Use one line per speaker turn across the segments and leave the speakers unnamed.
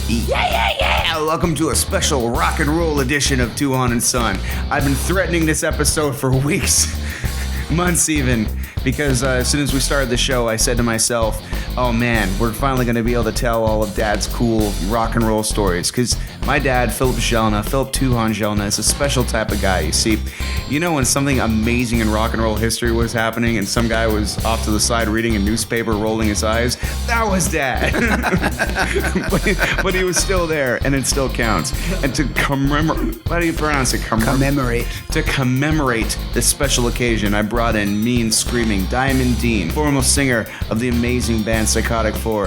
Yeah! Welcome to a special rock and roll edition of Tuhon and Son. I've been threatening this episode for weeks, months even, because as soon as we started the show, I said to myself, oh man, we're finally going to be able to tell all of Dad's cool rock and roll stories, because my dad, Philip Tuhon Gelina, is a special type of guy. You see, you know when something amazing in rock and roll history was happening and some guy was off to the side reading a newspaper, rolling his eyes? That was Dad. but he was still there, and it still counts. And to commemorate, how do you pronounce it?
Commemorate.
To commemorate this special occasion, I brought in mean, screaming Diamond Dean, foremost singer of the amazing band Psychotic 4,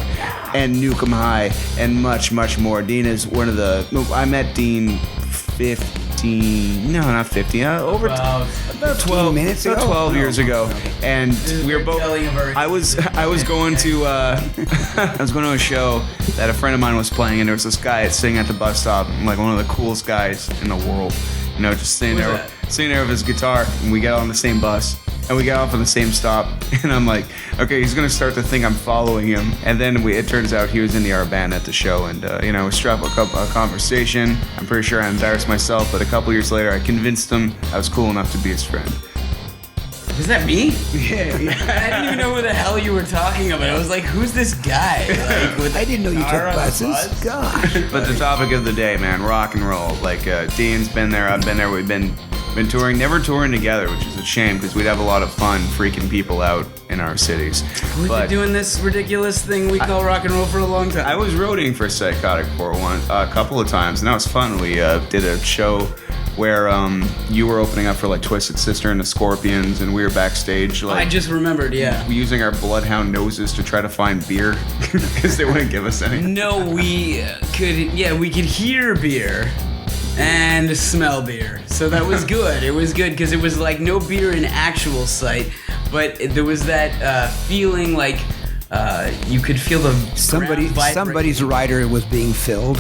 and Nuke 'Em High, and much, much more. Dean is one of the... I met Dean 15... No, not 15. About 12
minutes ago?
About 12 years ago. And we were both... I was going to... I was going to a show that a friend of mine was playing, and there was this guy sitting at the bus stop, like one of the coolest guys in the world. You know, just sitting there with his guitar, and we got on the same bus. And we got off on the same stop, and I'm like, okay, he's gonna start to think I'm following him. And then it turns out he was in our band at the show, and we struck a conversation. I'm pretty sure I embarrassed myself, but a couple years later, I convinced him I was cool enough to be his friend.
Was that me?
Yeah.
I didn't even know who the hell you were talking about. I was like, who's this guy? Like,
I didn't know you took buses. Gosh.
But the topic of the day, man, rock and roll. Like, Dean's been there, I've been there, we've been touring, never touring together, which is a shame because we'd have a lot of fun freaking people out in our cities.
We've been doing this ridiculous thing we call rock and roll for a long time.
I was roadieing for Psychotic for a couple of times, and that was fun. We did a show where you were opening up for like Twisted Sister and the Scorpions, and we were backstage. Like,
I just remembered, yeah.
Using our bloodhound noses to try to find beer because they wouldn't give us any.
No, we could hear beer and smell beer. So that was good. It was good because it was like no beer in actual sight, but there was that feeling like you could feel the
somebody's rider was being filled.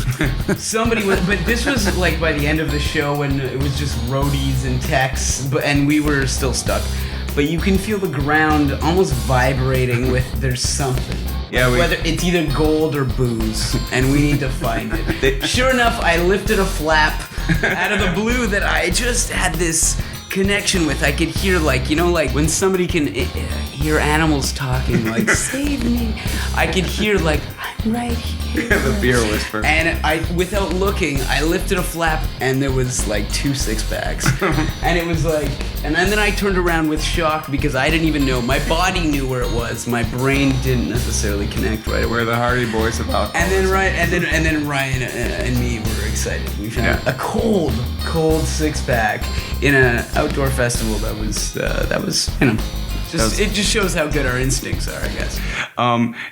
Somebody was, but this was like by the end of the show when it was just roadies and techs, and we were still stuck. But you can feel the ground almost vibrating with there's something.
Yeah,
whether it's either gold or booze, and we need to find it. Sure enough, I lifted a flap out of the blue that I just had this connection with. I could hear like when somebody can hear animals talking, like save me. I could hear like I'm right here.
The beer whisper.
And I, without looking, I lifted a flap and there was like 2 6-packs. And it was like, and then I turned around with shock because I didn't even know. My body knew where it was. My brain didn't necessarily connect right away.
We're the Hardy Boys of alcohol.
And then Ryan and me were excited. We found a cold 6-pack in an outdoor festival that was it just shows how good our instincts are, I guess.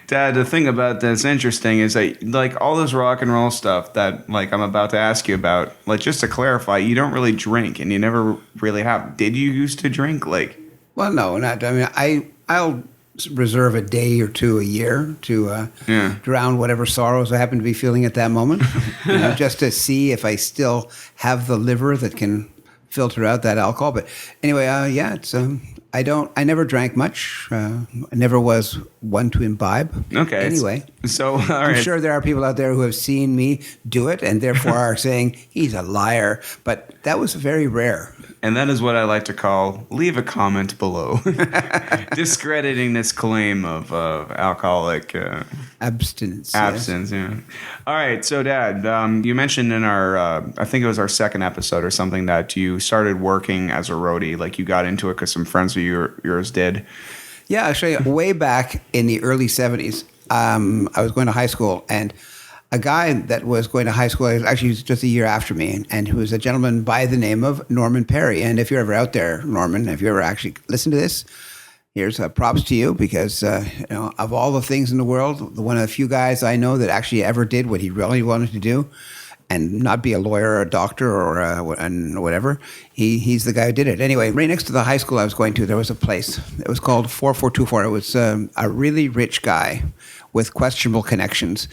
Dad, the thing about that's interesting is that like all this rock and roll stuff that like I'm about to ask you about, like just to clarify, you don't really drink and you never really have. Did you used to drink? Like,
well, no, not. I mean, I'll reserve a day or two a year to drown whatever sorrows I happen to be feeling at that moment, just to see if I still have the liver that can filter out that alcohol. But anyway, it's I never drank much. I never was one to imbibe.
Okay.
Anyway,
so all right.
I'm sure there are people out there who have seen me do it and therefore are saying he's a liar. But that was very rare.
And that is what I like to call leave a comment below, discrediting this claim of alcoholic
abstinence.
Yeah. All right, so Dad, you mentioned in our, I think it was our second episode or something, that you started working as a roadie, like you got into it because some friends of yours did.
Yeah, actually, way back in the early 70s, I was going to high school, and a guy that was going to high school, actually just a year after me, and who was a gentleman by the name of Norman Perry. And if you're ever out there, Norman, if you ever actually listen to this, here's props to you because, of all the things in the world, one of the few guys I know that actually ever did what he really wanted to do and not be a lawyer or a doctor or whatever, he's the guy who did it. Anyway, right next to the high school I was going to, there was a place. It was called 4424. It was a really rich guy with questionable connections.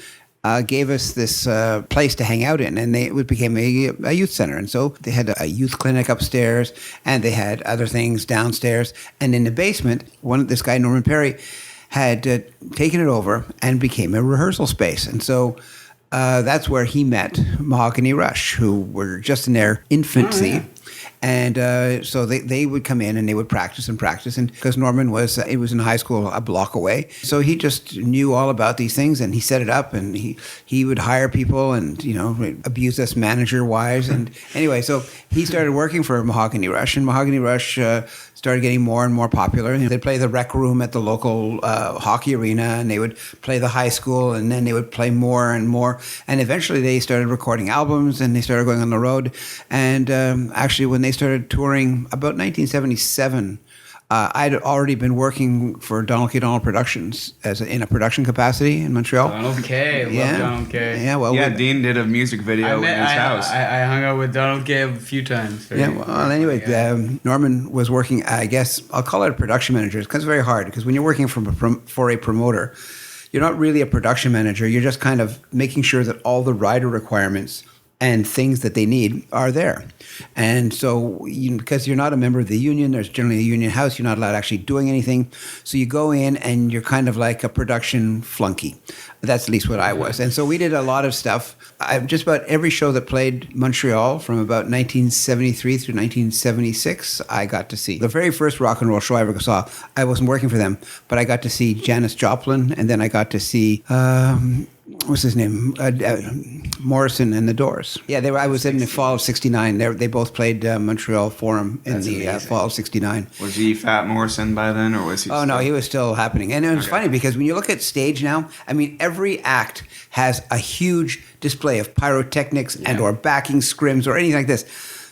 Gave us this place to hang out in, and it became a youth center. And so they had a youth clinic upstairs, and they had other things downstairs. And in the basement, this guy, Norman Perry, had taken it over and became a rehearsal space. And so that's where he met Mahogany Rush, who were just in their infancy.
Oh, yeah.
And so they would come in and they would practice, and because Norman was in high school a block away, so he just knew all about these things, and he set it up, and he would hire people, and abuse us manager wise, and anyway, so he started working for Mahogany Rush, and Mahogany Rush started getting more and more popular. They'd play the rec room at the local hockey arena, and they would play the high school, and then they would play more and more. And eventually they started recording albums, and they started going on the road. And actually, when they started touring about 1977, I'd already been working for Donald K. Donald Productions in a production capacity in Montreal.
Donald K. Love Donald K.
Yeah, well,
Dean did a music video in his house.
I hung out with Donald K. a few times.
Anyway, Norman was working, I guess, I'll call it a production manager, because it's very hard, because when you're working for a promoter, you're not really a production manager. You're just kind of making sure that all the rider requirements and things that they need are there. And so because you're not a member of the union, there's generally a union house, you're not allowed actually doing anything. So you go in and you're kind of like a production flunky. That's at least what I was. And so we did a lot of stuff. Just about every show that played Montreal from about 1973 through 1976, I got to see. The very first rock and roll show I ever saw, I wasn't working for them, but I got to see Janis Joplin, and then I got to see... what's his name? Morrison and the Doors. Yeah, I was in the fall of '69. They both played Montreal Forum in the fall of '69.
Was he Fat Morrison by then, or was he?
Oh no, he was still happening. And it was funny because when you look at stage now, I mean, every act has a huge display of pyrotechnics and or backing scrims or anything like this.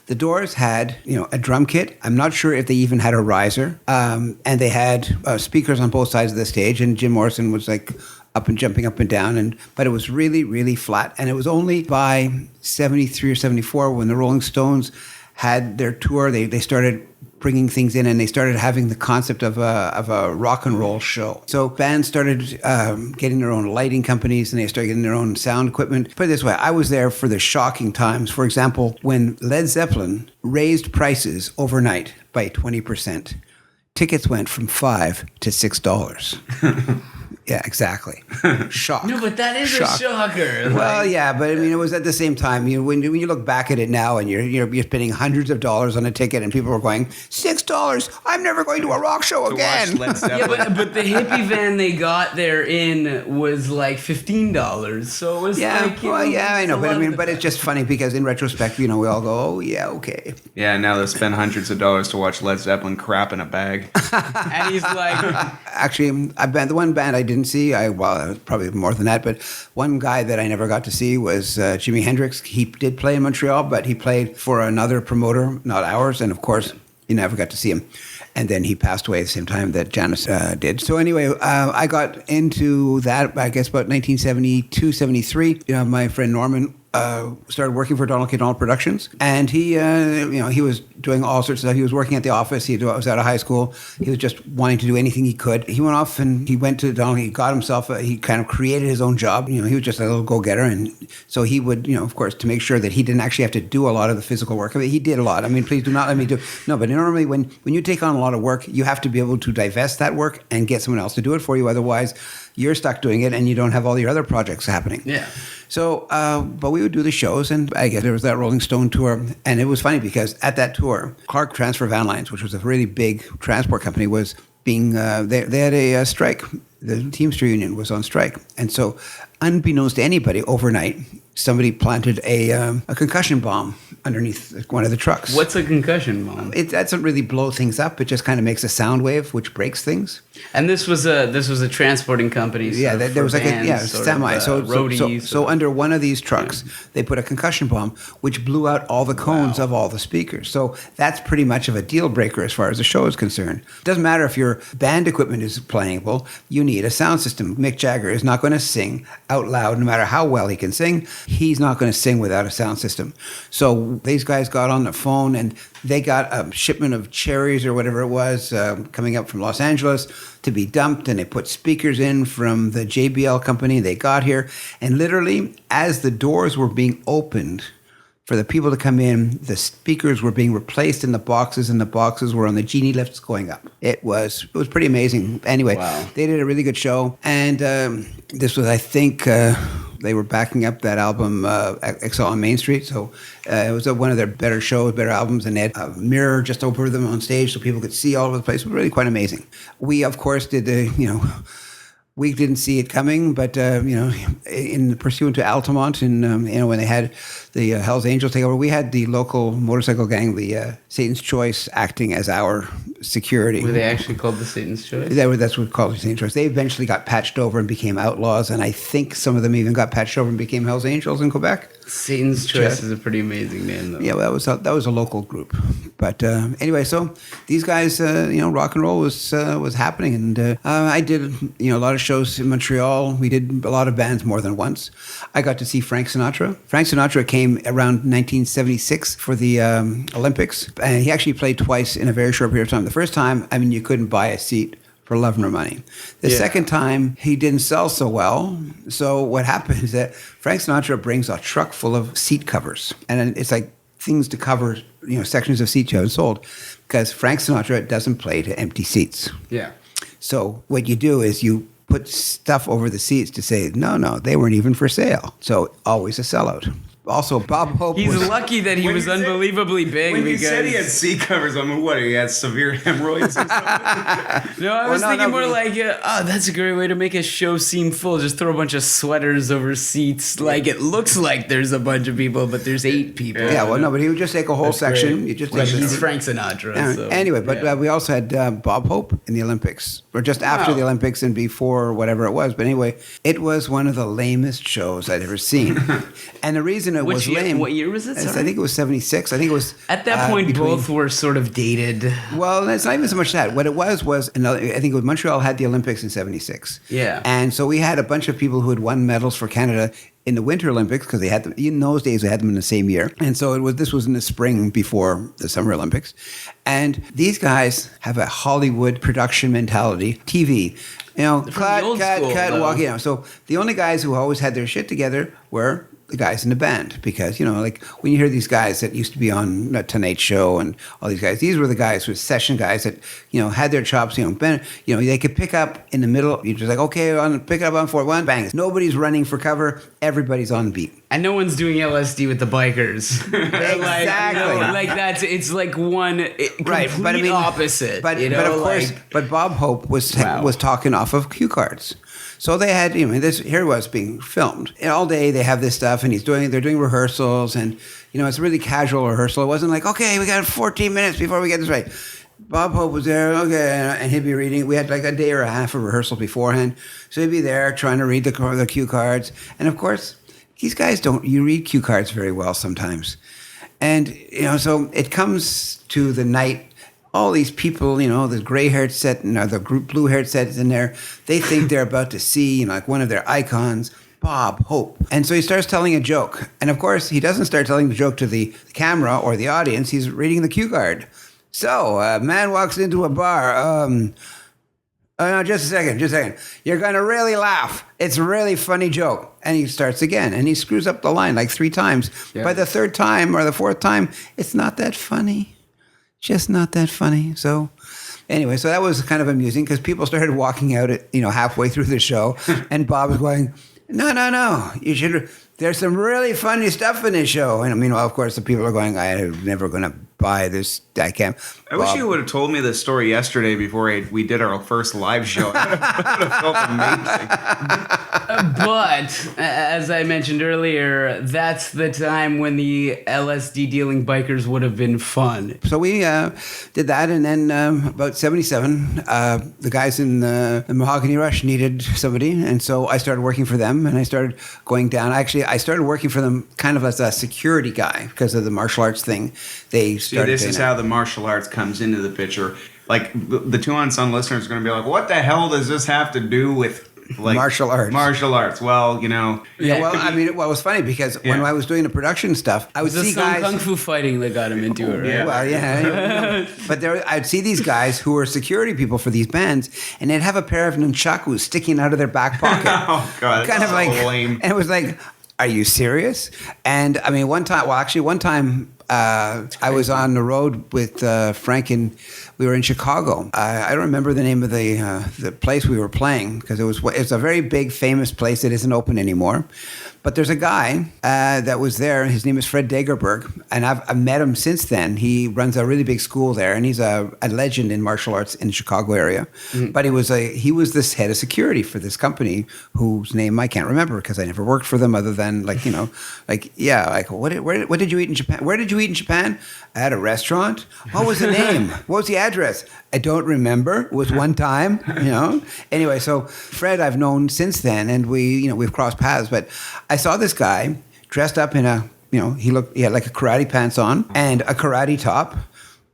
The Doors had, a drum kit. I'm not sure if they even had a riser, and they had speakers on both sides of the stage. And Jim Morrison was like up and jumping up and down, but it was really, really flat. And it was only by 73 or 74 when the Rolling Stones had their tour, they started bringing things in, and they started having the concept of a rock and roll show. So bands started getting their own lighting companies, and they started getting their own sound equipment. Put it this way, I was there for the shocking times. For example, when Led Zeppelin raised prices overnight by 20%, tickets went from $5 to $6. Yeah, exactly. Shock.
No, but that is a shocker.
Well, yeah, but I mean, it was at the same time. When you look back at it now, and you're spending hundreds of dollars on a ticket, and people were going, $6. I'm never going to a rock show again.
Yeah, but the hippie van they got there in was like $15. So it was
I know, but it's just funny because in retrospect, we all go, oh yeah, okay.
Yeah, now they spend hundreds of dollars to watch Led Zeppelin crap in a bag.
And he's like,
actually, the one band I didn't see, probably more than that, but one guy that I never got to see was Jimi Hendrix. He did play in Montreal, but he played for another promoter, not ours, and of course, you never got to see him. And then he passed away at the same time that Janis did. So anyway, I got into that, I guess, about 1972, 73. My friend Norman started working for Donald K. Donald Productions, and he was doing all sorts of stuff. He was working at the office. He was out of high school. He was just wanting to do anything he could. He went off and he went to Donald. He got himself. He kind of created his own job. He was just a little go-getter, and so he would, of course, to make sure that he didn't actually have to do a lot of the physical work. I mean, he did a lot. I mean, please do not let me do. No, but normally when you take on a lot of work, you have to be able to divest that work and get someone else to do it for you. Otherwise, you're stuck doing it, and you don't have all your other projects happening.
Yeah.
So, but we would do the shows, and I guess there was that Rolling Stone tour, and it was funny because at that tour, Clark Transfer Van Lines, which was a really big transport company, was being they had a strike. The Teamster Union was on strike, and so unbeknownst to anybody, overnight, somebody planted a concussion bomb underneath one of the trucks.
What's a concussion bomb?
It doesn't really blow things up. It just kind of makes a sound wave, which breaks things.
And this was a transporting company.
Yeah, there was like a semi. So under one of these trucks, they put a concussion bomb, which blew out all the cones of all the speakers. So that's pretty much of a deal breaker as far as the show is concerned. It doesn't matter if your band equipment is playable. You need a sound system. Mick Jagger is not going to sing out loud, no matter how well he can sing. He's not going to sing without a sound system. So these guys got on the phone, and they got a shipment of cherries or whatever it was coming up from Los Angeles to be dumped, and they put speakers in from the JBL company. They got here, and literally as the doors were being opened for the people to come in, the speakers were being replaced in the boxes, and the boxes were on the genie lifts going up. It was pretty amazing. Anyway, They did a really good show, and this was, I think, They were backing up that album, Exile on Main Street. So it was one of their better shows, better albums. And they had a mirror just over them on stage so people could see all over the place. It was really quite amazing. We, of course, did we didn't see it coming, but in pursuant to Altamont, and when they had the Hell's Angels take over, we had the local motorcycle gang, the Satan's Choice, acting as our security.
Were they actually called the Satan's Choice?
That's what we called the Satan's Choice. They eventually got patched over and became outlaws, and I think some of them even got patched over and became Hell's Angels in Quebec.
Satan's Choice is a pretty amazing name, though.
Yeah, well, that was a local group. But anyway, so these guys, rock and roll was happening, and I did a lot of shows in Montreal. We did a lot of bands more than once. I got to see Frank Sinatra. Frank Sinatra came around 1976 for the Olympics, and he actually played twice in a very short period of time. The first time, you couldn't buy a seat for love nor money. The second time, he didn't sell so well. So what happened is that Frank Sinatra brings a truck full of seat covers, and it's like things to cover, sections of seats you haven't sold, because Frank Sinatra doesn't play to empty seats.
Yeah.
So what you do is you put stuff over the seats to say, no, they weren't even for sale. So always a sellout. Also, Bob Hope
He's
was...
lucky that he was unbelievably big.
When
because...
you said he had seat covers, he had severe hemorrhoids or something?
No, I was thinking more like, that's a great way to make a show seem full. Just throw a bunch of sweaters over seats. Like, it looks like there's a bunch of people, but there's 8 people.
Yeah, well, no, but he would just take a whole section. You just
he's Frank Sinatra. So,
anyway, but we also had Bob Hope in the Olympics, or just after the Olympics and before whatever it was. But anyway, it was one of the lamest shows I'd ever seen. And the reason it was lame...
What year was it? Sorry?
I think it was 76. I think it was...
At that point, both were sort of dated.
Well, it's not even so much that. What it was another... I think it was Montreal had the Olympics in 76.
Yeah.
And so we had a bunch of people who had won medals for Canada in the Winter Olympics, because they had them in those days. They had them in the same year, and so this was in the spring before the Summer Olympics. And these guys have a Hollywood production mentality. TV, cut, walk. So the only guys who always had their shit together were the guys in the band, because like when you hear these guys that used to be on Tonight Show and all these guys, these were the guys who were session guys that had their chops. They could pick up in the middle. You're just like, okay, pick it up on 4-1, bang. Nobody's running for cover. Everybody's on the beat.
And no one's doing LSD with the bikers.
Exactly.
It's like one complete opposite.
But of course, Bob Hope was talking off of cue cards. So they had, here was being filmed. And all day they have this stuff, and they're doing rehearsals, and, it's a really casual rehearsal. It wasn't like, okay, we got 14 minutes before we get this right. Bob Hope was there, okay, and he'd be reading. We had like a day or a half of rehearsal beforehand. So he'd be there trying to read the cue cards. And of course, these guys you read cue cards very well sometimes. And, so it comes to the night. All these people, the gray-haired set and the blue-haired set is in there. They think they're about to see, like one of their icons, Bob Hope. And so he starts telling a joke. And of course, he doesn't start telling the joke to the camera or the audience. He's reading the cue card. So, a man walks into a bar. No, just a second. You're going to really laugh. It's a really funny joke. And he starts again, and he screws up the line like 3 times. Yeah. By the 3rd time or the 4th time, it's not that funny. Just not that funny. So anyway, so that was kind of amusing, because people started walking out at, halfway through the show, and Bob was going, no, you should, there's some really funny stuff in this show. And meanwhile, of course, the people are going, I'm never going to buy this. I can't.
I wish you would have told me this story yesterday before we did our first live show. It would have felt amazing.
But as I mentioned earlier, that's the time when the LSD dealing bikers would have been fun.
So we did that, and then about 77, the guys in the Mahogany Rush needed somebody, and so I started working for them, and I started going down. Actually, I started working for them kind of as a security guy because of the martial arts thing.
This is how the martial arts comes into the picture. Like, the Tuhon Sun listeners are going to be like, what the hell does this have to do with, like,
martial arts?
Well,
Yeah, well, it was funny because when I was doing the production stuff, I would see guys...
kung fu fighting that got him into it, right?
Yeah.
Well, yeah. But I'd see these guys who were security people for these bands, and they'd have a pair of nunchakus sticking out of their back pocket.
Oh, God.
Kind of
so
like...
lame.
And it was like, are you serious? And, one time... I was on the road with Frank, and we were in Chicago. I don't remember the name of the place we were playing, because it's a very big, famous place that isn't open anymore. But there's a guy that was there. His name is Fred Dagerberg, and I've met him since then. He runs a really big school there, and he's a legend in martial arts in the Chicago area. But he was this head of security for this company whose name I can't remember because I never worked for them, other than what did you eat in Japan? Where did you eat in Japan? At a restaurant. What was the name? What was the address? I don't remember. It was one time, Anyway, so Fred I've known since then, and we've crossed paths. But I saw this guy dressed up in he had like a karate pants on and a karate top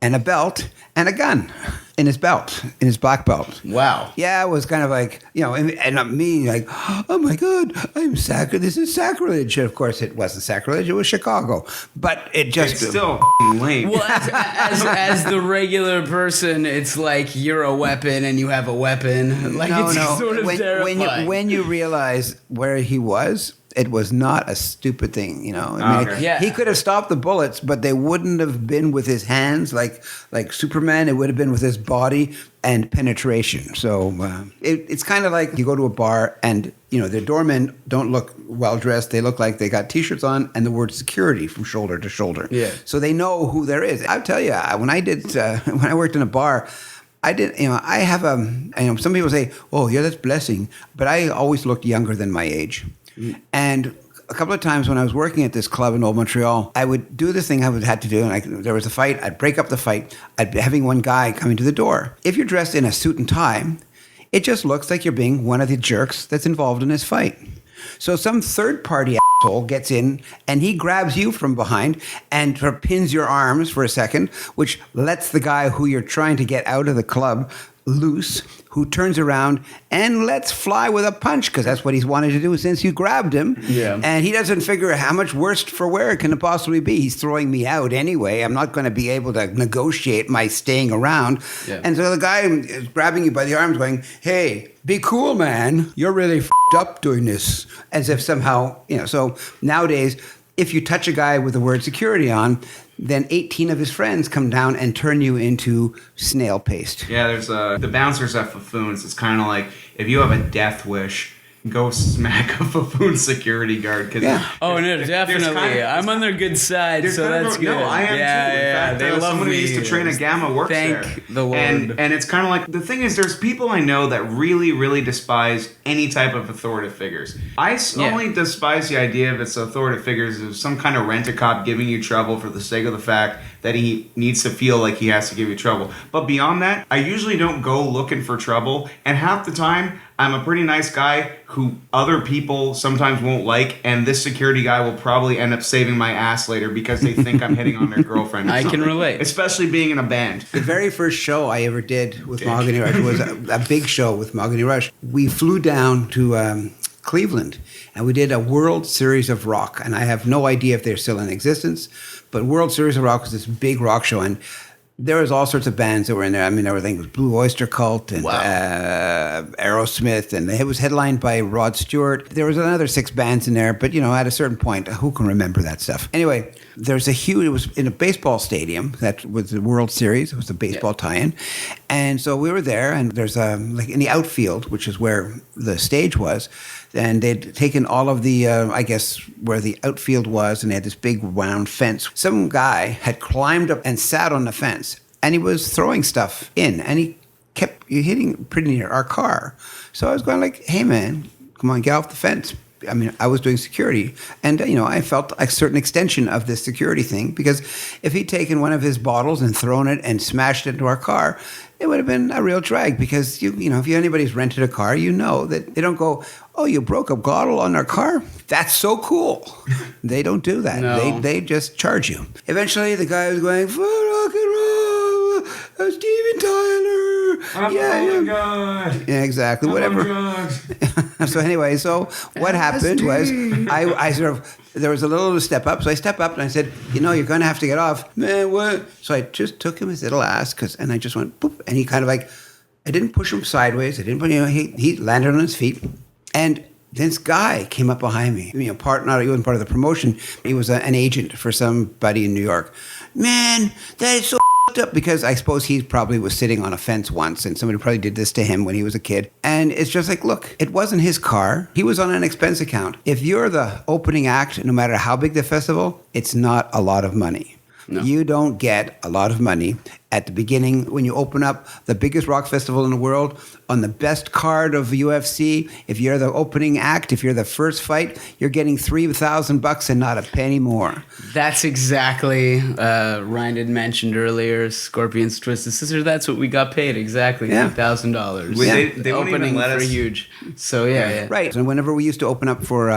and a belt and a gun in his belt, in his black belt.
Wow.
Yeah, it was kind of like, and me like, oh my God, this is sacrilege. And of course, it wasn't sacrilege, it was Chicago. But it just...
It's still lame.
Well, as the regular person, it's like you're a weapon and you have a weapon. Like, it's sort of terrifying.
When you realize where he was, it was not a stupid thing, He could have stopped the bullets, but they wouldn't have been with his hands like Superman. It would have been with his body and penetration. So it's kind of like you go to a bar and, the doormen don't look well-dressed. They look like they got T-shirts on and the word security from shoulder to shoulder.
Yeah.
So they know who there is. I'll tell you, when I worked in a bar, I have some people say, oh, yeah, that's blessing. But I always looked younger than my age. And a couple of times when I was working at this club in Old Montreal, I would do this thing I would had to do, and there was a fight. I'd break up the fight. I'd be having one guy coming to the door. If you're dressed in a suit and tie, it just looks like you're being one of the jerks that's involved in this fight. So some third-party asshole gets in, and he grabs you from behind and sort of pins your arms for a second, which lets the guy who you're trying to get out of the club loose, who turns around and lets fly with a punch, because that's what he's wanted to do since you grabbed him.
Yeah.
And he doesn't figure how much worse for wear can it possibly be. He's throwing me out anyway. I'm not going to be able to negotiate my staying around. Yeah. And so the guy is grabbing you by the arms going, hey, be cool, man. You're really f***ed up doing this. As if somehow, so nowadays, if you touch a guy with the word security on, then 18 of his friends come down and turn you into snail paste.
Yeah, there's the bouncers at Fuffoons. It's kind of like if you have a death wish, go smack a Fuffoon security guard.
Oh, no, definitely. I'm on their good side, so that's good.
No, I am too. In fact,
they love
someone
me.
who used to train at Gamma works there.
Thank the Lord.
And it's kind of like, the thing is, there's people I know that really, really despise any type of authoritative figures. I only despise the idea of its authoritative figures as some kind of rent-a-cop giving you trouble for the sake of the fact that he needs to feel like he has to give you trouble. But beyond that, I usually don't go looking for trouble, and half the time, I'm a pretty nice guy who other people sometimes won't like, and this security guy will probably end up saving my ass later because they think I'm hitting on their girlfriend.
I can relate.
Especially being in a band.
The very first show I ever did with Mahogany Rush was a big show with Mahogany Rush. We flew down to Cleveland, and we did a World Series of Rock. And I have no idea if they're still in existence, but World Series of Rock was this big rock show, and there was all sorts of bands that were in there. I mean, everything was Blue Oyster Cult and Aerosmith, and it was headlined by Rod Stewart. There was another 6 bands in there, but at a certain point, who can remember that stuff? Anyway, it was in a baseball stadium that was the World Series. It was a baseball tie-in, and so we were there. And there's like in the outfield, which is where the stage was. And they'd taken all of the, where the outfield was, and they had this big round fence. Some guy had climbed up and sat on the fence, and he was throwing stuff in, and he kept hitting pretty near our car. So I was going like, hey, man, come on, get off the fence. I mean, I was doing security, and, I felt a certain extension of this security thing, because if he'd taken one of his bottles and thrown it and smashed it into our car, it would have been a real drag, because, if anybody's rented a car, that they don't go, oh, you broke a bottle on our car? That's so cool. They don't do that.
No.
They just charge you. Eventually, the guy was going, for rock and roll, Steven Tyler.
Oh, God.
Yeah, exactly. Whatever. So anyway, what happened was I there was a little step up. So I step up and I said, you're going to have to get off. Man, what? So I just took him his little ass, and I just went, boop. And he kind of like, I didn't push him sideways. I didn't put, he landed on his feet. And this guy came up behind me. He wasn't part of the promotion. He was an agent for somebody in New York. Man, that is so up because I suppose he probably was sitting on a fence once and somebody probably did this to him when he was a kid. And it's just like, look, it wasn't his car. He was on an expense account. If you're the opening act, no matter how big the festival, it's not a lot of money. No. You don't get a lot of money at the beginning when you open up the biggest rock festival in the world on the best card of UFC. If you're the opening act, if you're the first fight, you're getting $3,000 and not a penny more.
That's exactly Ryan had mentioned earlier. Scorpion's Twisted Sister. That's what we got paid exactly. $3,000.
They won't even let us.
Huge. So yeah.
Right. And whenever we used to open up for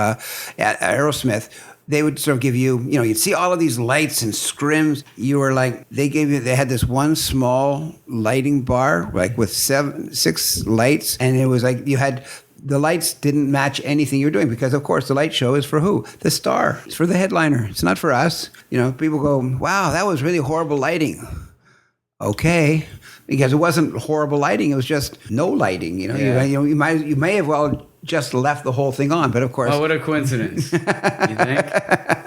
Aerosmith, they would sort of give you, you'd see all of these lights and scrims. You were like, they had this one small lighting bar, like with 6 lights. And it was like the lights didn't match anything you're doing because, of course, the light show is for who? The star. It's for the headliner. It's not for us. People go, wow, that was really horrible lighting. Okay. Because it wasn't horrible lighting. It was just no lighting. You may have well just left the whole thing on, but of course.
Oh, what a coincidence! You think?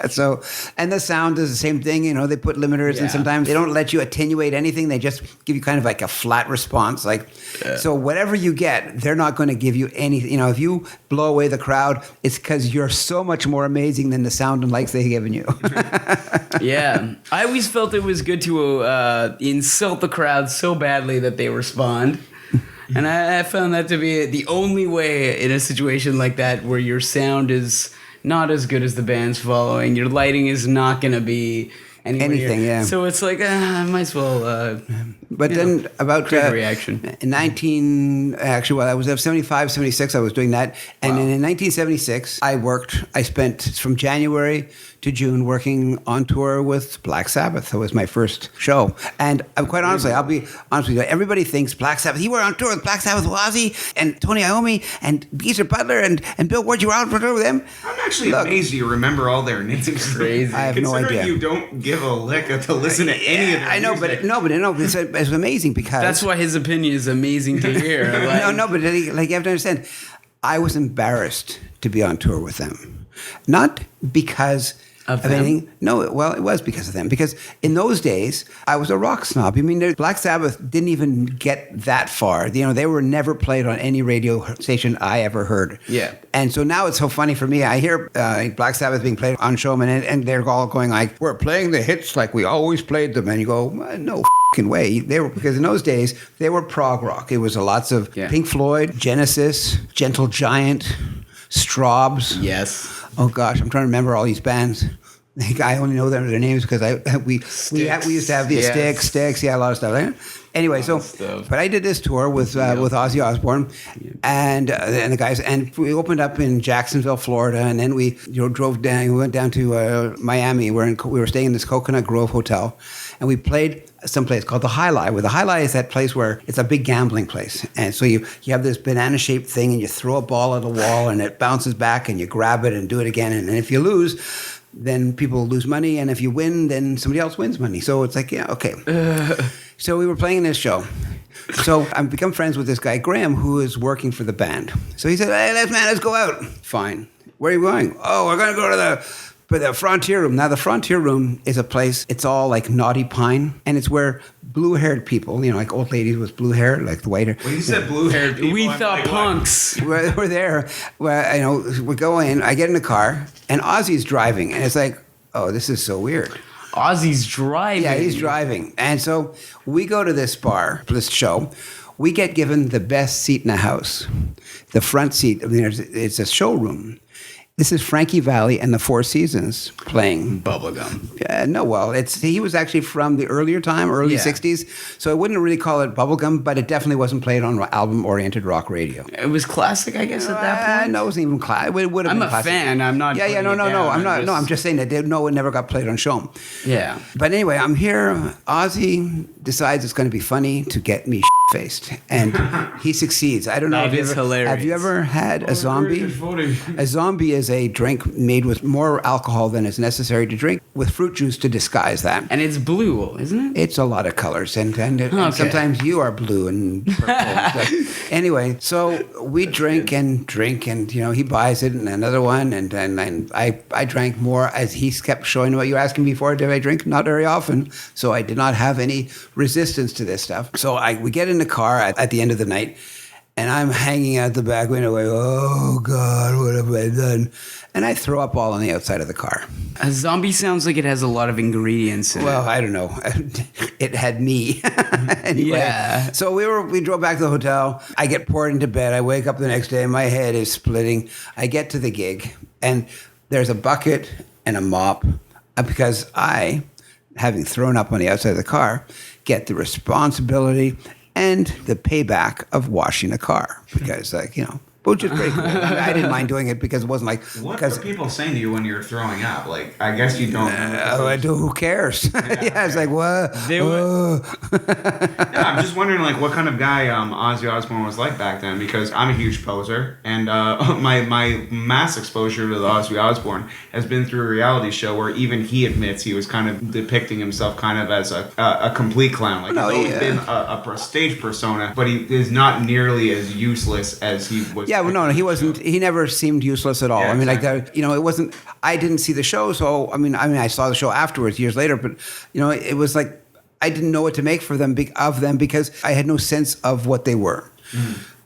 So, and the sound is the same thing. They put limiters, and sometimes they don't let you attenuate anything. They just give you kind of like a flat response. So whatever you get, they're not going to give you anything. If you blow away the crowd, it's because you're so much more amazing than the sound and lights they've given you.
Yeah, I always felt it was good to insult the crowd so badly that they respond. And I found that to be the only way in a situation like that where your sound is not as good as the band's following. Your lighting is not going to be anything,
yeah.
So it's like, I might as well...
But then about
reaction.
I was at 75, 76, I was doing that. And then in 1976, I spent from January to June working on tour with Black Sabbath. That was my first show. And I'm quite honestly, I'll be honest with you, everybody thinks Black Sabbath, you were on tour with Black Sabbath with Ozzy and Tony Iommi and Geezer Butler and Bill Ward, you were out with them?
I'm actually amazed you remember all their names.
It's crazy.
I have no idea.
Considering you don't give a lick to listen to any of their
I know,
music.
but it's amazing because...
That's why his opinion is amazing to hear.
But you have to understand, I was embarrassed to be on tour with them. Not because of anything. No, it was because of them. Because in those days, I was a rock snob. Black Sabbath didn't even get that far. They were never played on any radio station I ever heard.
Yeah.
And so now it's so funny for me. I hear Black Sabbath being played on CHOM, and they're all going like, we're playing the hits like we always played them. And you go, no fucking way. Because in those days, they were prog rock. It was lots of Pink Floyd, Genesis, Gentle Giant, Straubs.
Yes.
Oh gosh, I'm trying to remember all these bands. I only know their names because we used to have the Sticks, a lot of stuff. Anyway, but I did this tour with Ozzy Osbourne and the guys, and we opened up in Jacksonville, Florida, and then we drove down. We went down to Miami. We were staying in this Coconut Grove hotel, and we played some place called the High Lie. Where the High Lie is that place where it's a big gambling place, and so you have this banana-shaped thing, and you throw a ball at the wall, and it bounces back, and you grab it and do it again, and if you lose, then people lose money, and if you win, then somebody else wins money. So it's like, okay. So we were playing this show. So I've become friends with this guy, Graham, who is working for the band. So he said, hey, let's go out. Fine. Where are you going? Oh, we're going to go to the Frontier Room. Now, the Frontier Room is a place, it's all like knotty pine, and it's where blue-haired people, like old ladies with blue hair, like the white hair.
When you said blue-haired people,
we thought punks.
We're there. We go in, I get in the car, and Ozzy's driving, and it's like, oh, this is so weird.
Ozzy's driving.
Yeah, he's driving. And so we go to this bar, this show. We get given the best seat in the house, the front seat. It's a showroom. This is Frankie Valli and the Four Seasons playing
Bubblegum.
He was actually from the early 60s, so I wouldn't really call it bubblegum, but it definitely wasn't played on album-oriented rock radio.
It was classic, I guess, at that point.
No, it wasn't even classic. It would have been classic.
I'm a fan. I'm not.
Yeah, no. I'm just saying that it never got played on CHOM.
Yeah.
But anyway, I'm here. Ozzy decides it's going to be funny to get me faced, and he succeeds. I don't know.
That is hilarious.
Have you ever had a zombie? A zombie is a drink made with more alcohol than is necessary to drink, with fruit juice to disguise that.
And it's blue, isn't it?
It's a lot of colors, and sometimes you are blue and purple. Anyway, so we drink, and he buys it, and another one, and I drank more as he kept showing what you were asking before. Did I drink? Not very often, so I did not have any resistance to this stuff. So we get in the car at the end of the night, and I'm hanging out the back window going, oh God, what have I done? And I throw up all on the outside of the car.
A zombie sounds like it has a lot of ingredients in it.
Well, I don't know. It had me. Anyway,
Yeah.
So we drove back to the hotel. I get poured into bed. I wake up the next day. My head is splitting. I get to the gig, and there's a bucket and a mop because I, having thrown up on the outside of the car, get the responsibility and the payback of washing a car because, which is pretty cool. I didn't mind doing it because it wasn't like...
What are people saying to you when you're throwing up? Like, I guess you don't...
I do. Who cares? Yeah, it's like, what?
I'm just wondering, like, what kind of guy Ozzy Osbourne was like back then, because I'm a huge poser, and my mass exposure to the Ozzy Osbourne has been through a reality show where even he admits he was kind of depicting himself kind of as a complete clown. Like, he's always been a stage persona, but he is not nearly as useless as he was.
Yeah, well, no, he wasn't. He never seemed useless at all.
Yeah,
I mean,
exactly.
it wasn't. I didn't see the show, so I mean, I saw the show afterwards, years later. But it was like I didn't know what to make of them because I had no sense of what they were.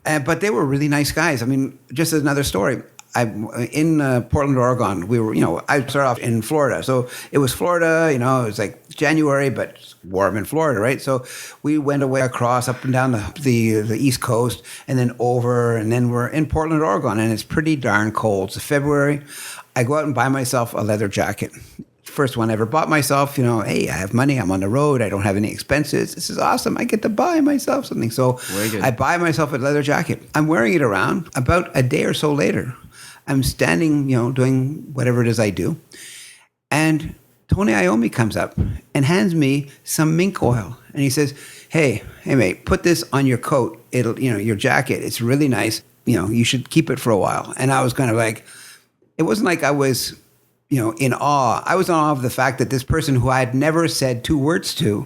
But they were really nice guys. I mean, just as another story. In Portland, Oregon, we were, I started off in Florida. So it was Florida, it was like January, but it's warm in Florida, right? So we went away across, up and down the East Coast, and then over, and then we're in Portland, Oregon, and it's pretty darn cold. It's February. I go out and buy myself a leather jacket. First one I ever bought myself, hey, I have money, I'm on the road, I don't have any expenses. This is awesome. I get to buy myself something. So I buy myself a leather jacket. I'm wearing it around. About a day or so later, I'm standing, doing whatever it is I do. And Tony Iommi comes up and hands me some mink oil. And he says, hey mate, put this on your coat. It'll, your jacket. It's really nice. You should keep it for a while. And I was kind of like, it wasn't like I was, in awe. I was in awe of the fact that this person who I had never said two words to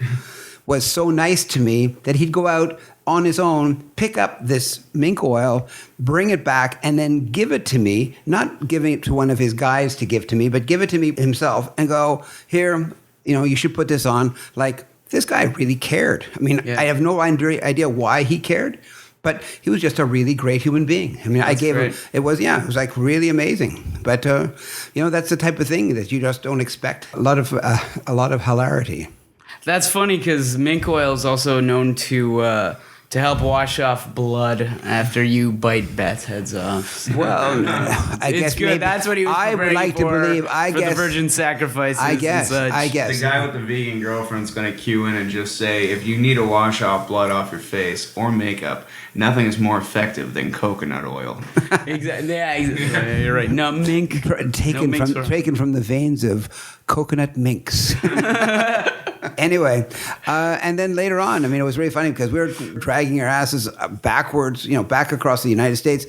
was so nice to me that he'd go out on his own, pick up this mink oil, bring it back, and then give it to me, not giving it to one of his guys to give to me, but give it to me himself and go, here, you should put this on. Like, this guy really cared. I mean, I have no idea why he cared, but he was just a really great human being. I mean, I gave him, it was like really amazing. But, that's the type of thing that you just don't expect. A lot of hilarity.
That's funny because mink oil is also known to help wash off blood after you bite bats' heads off.
Well, I guess
good.
Maybe,
that's what he was
I would like to believe.
For the virgin sacrifices.
I guess.
The guy with the vegan girlfriend's gonna cue in and just say, if you need to wash off blood off your face or makeup, nothing is more effective than coconut oil.
Exactly. Yeah, you're right. No mink.
Taken from the veins of coconut minks. Anyway, and then later on, I mean, it was really funny because we were dragging our asses backwards, back across the United States,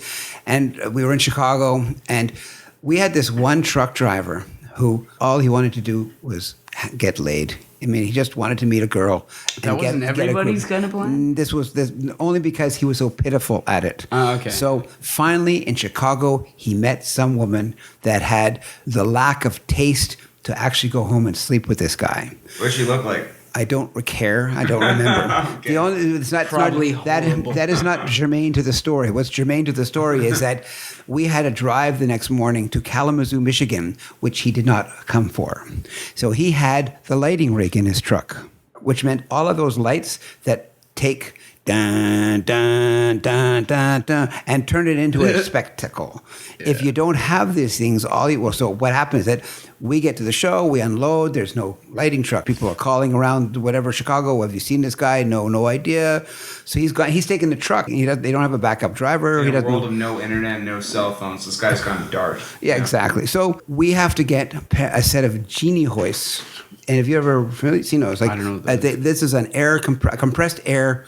and we were in Chicago, and we had this one truck driver who all he wanted to do was get laid. I mean, he just wanted to meet a girl.
That wasn't everybody's kind of plan?
This was only because he was so pitiful at it.
Oh, okay.
So finally, in Chicago, he met some woman that had the lack of taste to actually go home and sleep with this guy.
What did she look like?
I don't care. I don't remember.
Okay.
That is not germane to the story. What's germane to the story is that we had a drive the next morning to Kalamazoo, Michigan, which he did not come for. So he had the lighting rig in his truck, which meant all of those lights that take dun, dun, dun, dun, dun, and turn it into a spectacle. Yeah. If you don't have these things, so what happens is that we get to the show, we unload, there's no lighting truck. People are calling around whatever Chicago, have you seen this guy? No idea. So he's taking the truck. They don't have a backup driver.
In a world of no internet, no cell phones, this guy's gone dark.
Yeah, exactly. So we have to get a set of genie hoists. And if you ever really seen those, like
I don't know what
this is an compressed air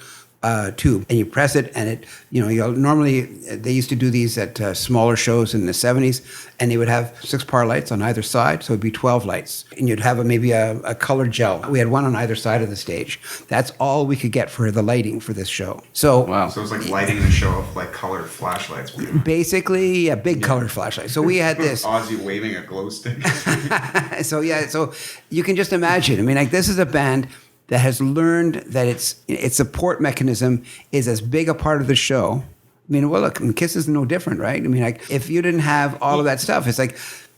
tube, and you press it, and it, normally they used to do these at smaller shows in the 70s, and they would have 6-par lights on either side, so it'd be 12 lights, and you'd have maybe a colored gel. We had one on either side of the stage. That's all we could get for the lighting for this show. So,
wow.
So it was like lighting the show of like colored flashlights.
Basically, a big colored flashlight. So we had this.
Ozzy waving a glow stick.
So you can just imagine. I mean, like, this is a band that has learned that its support mechanism is as big a part of the show. I mean, well, look, Kiss is no different, right? I mean, like, if you didn't have all of that stuff, it's like,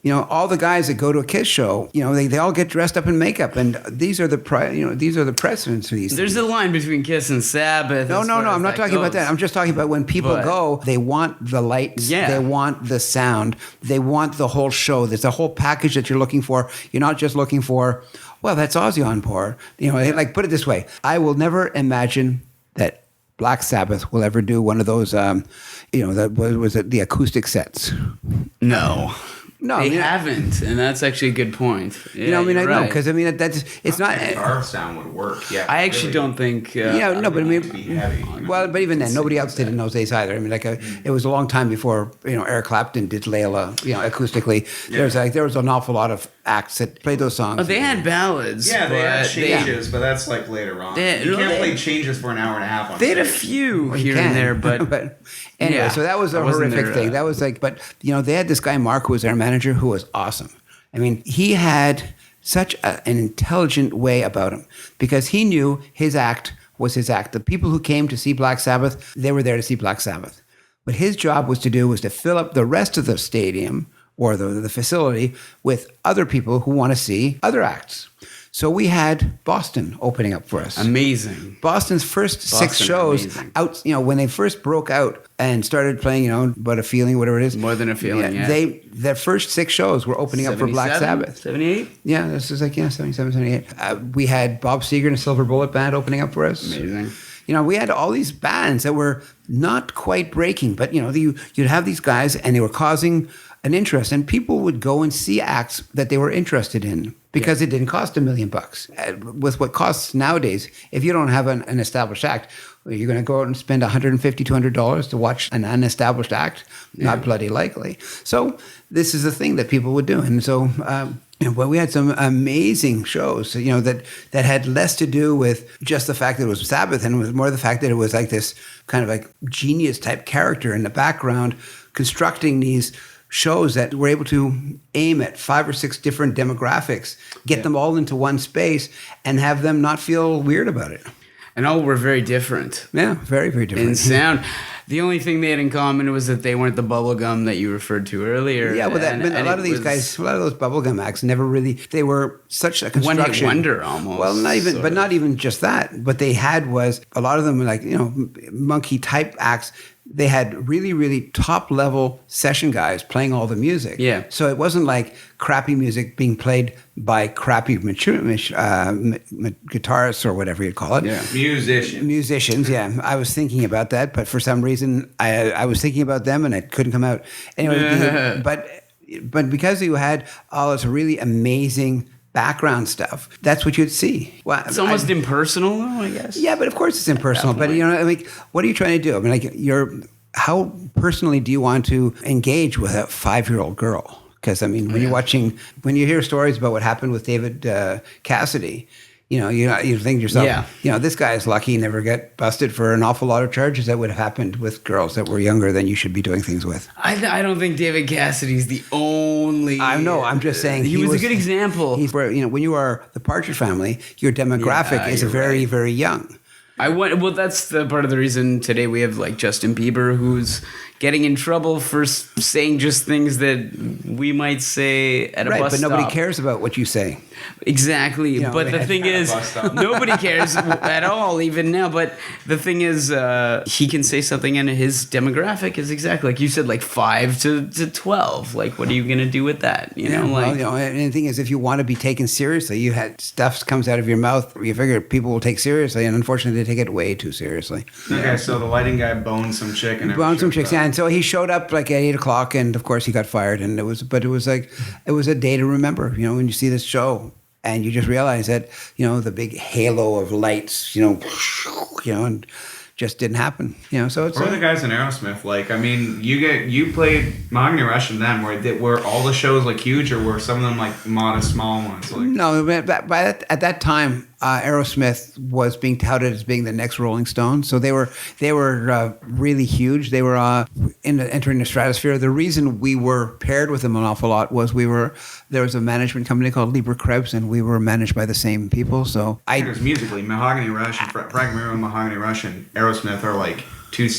all the guys that go to a Kiss show, they all get dressed up in makeup, and these are the precedents for these.
There's
things.
a line between Kiss and Sabbath.
No, I'm not talking about that. I'm just talking about when people go, they want the lights, they want the sound, they want the whole show. There's a whole package that you're looking for. You're not just looking for, well, that's Ozzy on board. Like, put it this way, I will never imagine that Black Sabbath will ever do one of those, the acoustic sets.
No.
No,
they haven't, and that's actually a good point. Yeah,
I know, because that's it's not.
Our sound would work. Yeah,
I actually don't think.
But I mean,
be heavy.
Well, but even then, nobody else did in those days either. I mean, it was a long time before Eric Clapton did Layla, acoustically. Yeah. There was an awful lot of acts that played those songs.
Oh, they had ballads.
Yeah, they had changes, but that's like later on. You can't play changes for an hour and a half.
They had a few here and there, but
anyway, so that was a horrific thing. That was like, but they had this guy Mark, who was their manager, who was awesome. I mean, he had such an intelligent way about him, because he knew his act was his act. The people who came to see Black Sabbath, they were there to see Black Sabbath. What his job was to fill up the rest of the stadium or the facility with other people who want to see other acts. So we had Boston opening up for us.
Amazing.
Boston's first 6 shows out, when they first broke out and started playing, But a Feeling, whatever it is.
More Than a Feeling, yeah.
Their first 6 shows were opening up for Black Sabbath.
78?
Yeah, this was 77, 78. We had Bob Seger and the Silver Bullet Band opening up for us.
Amazing.
We had all these bands that were not quite breaking, but, you'd have these guys and they were causing an interest, and people would go and see acts that they were interested in because it didn't cost $1 million. With what costs nowadays, if you don't have an established act, you're going to go out and spend $150, $200 to watch an unestablished act? Not bloody likely. So this is the thing that people would do. And so we had some amazing shows, that had less to do with just the fact that it was Sabbath, and it was more the fact that it was like this kind of like genius type character in the background constructing these shows that were able to aim at 5 or 6 different demographics, get them all into one space, and have them not feel weird about it.
And all were very different.
Yeah, very, very different.
In sound. The only thing they had in common was that they weren't the bubblegum that you referred to earlier.
Yeah, well, a lot of these guys, a lot of those bubblegum acts never really, they were such a construction.
One-hit wonder almost.
Well, not even just that. What they had was, a lot of them were like, monkey type acts. They had really, really top level session guys playing all the music.
Yeah.
So it wasn't like crappy music being played by crappy guitarists or whatever you'd call it.
Yeah.
Musicians, yeah. I was thinking about that, but for some reason I was thinking about them and it couldn't come out. Anyway, but because you had all this really amazing background stuff, that's what you'd see. Well,
it's almost impersonal, though, I guess.
Yeah, but of course it's impersonal. But what are you trying to do? I mean, like, how personally do you want to engage with a 5-year-old girl? Because when when you hear stories about what happened with David Cassidy, you think to yourself, this guy is lucky he never got busted for an awful lot of charges that would have happened with girls that were younger than you should be doing things with.
I don't think David Cassidy's the only.
I know. I'm just saying
he was a good example.
When you are the Partridge Family, your demographic is very, very young.
Well, that's the part of the reason today we have like Justin Bieber, who's getting in trouble for saying just things that we might say at a bus stop.
But nobody cares about what you say.
Exactly. But the thing is, nobody cares at all, even now. But the thing is, he can say something, and his demographic is exactly like you said, like 5 to 12. Like, what are you going to do with that?
And the thing is, if you want to be taken seriously, you had stuff comes out of your mouth. You figure people will take seriously, and unfortunately, they take it way too seriously.
Okay, so the lighting guy boned some chick and
and so he showed up like at 8:00, and of course he got fired. And it was a day to remember. When you see this show. And you just realize that, the big halo of lights, and just didn't happen. So it's
Or the guys in Aerosmith. Like, I mean, you played Mahogany Rush and them. Were all the shows like huge, or were some of them like modest, small ones? Like,
no, at that time, Aerosmith was being touted as being the next Rolling Stones. So they were really huge. They were entering the stratosphere. The reason we were paired with them an awful lot was there was a management company called Lieber Krebs, and we were managed by the same people. So
there's musically Mahogany Rush and Frank Mirror, Mahogany Rush and Aerosmith are like two.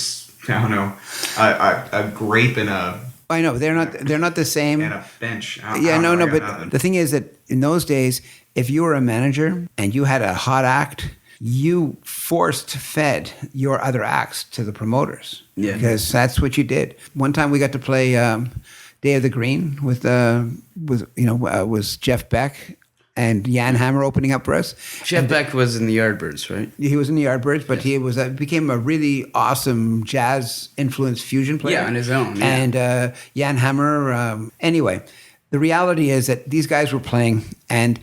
I don't know, a grape and a.
I know they're not the same.
And a bench.
But the thing is that in those days, if you were a manager and you had a hot act, you fed your other acts to the promoters.
Yeah.
Because that's what you did. One time we got to play Day of the Green with was Jeff Beck and Jan Hammer opening up for us.
Jeff Beck was in the Yardbirds, right?
He was in the Yardbirds, but he became a really awesome jazz-influenced fusion player.
Yeah, on his own. Yeah.
And Jan Hammer. Anyway, the reality is that these guys were playing, and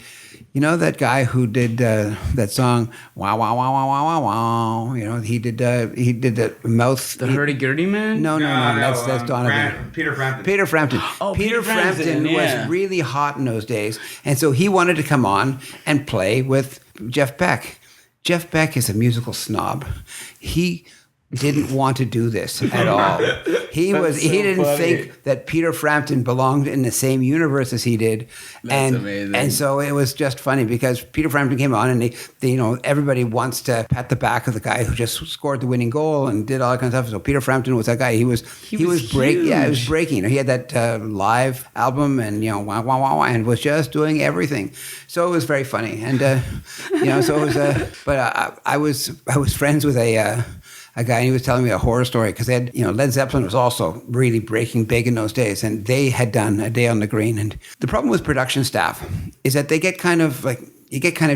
that guy who did that song, wow, wow, wow, wow, wow, wow, wow. He did the mouth.
The hurdy-gurdy man?
No, that's Donovan.
Peter Frampton.
Peter Frampton.
Oh,
Peter Frampton was really hot in those days, and so he wanted to come on and play with Jeff Beck. Jeff Beck is a musical snob. He didn't want to do this at all. He didn't think that Peter Frampton belonged in the same universe as he did.
That's amazing.
And so it was just funny because Peter Frampton came on, and they everybody wants to pat the back of the guy who just scored the winning goal and did all that kind of stuff. So Peter Frampton was that guy. He was breaking. Yeah, he was breaking. He had that live album, and wah, wah, wah, wah, and was just doing everything. So it was very funny, and so it was. But I was friends with a guy, and he was telling me a horror story because they had, Led Zeppelin was also really breaking big in those days, and they had done A Day on the Green. And the problem with production staff is that they get kind of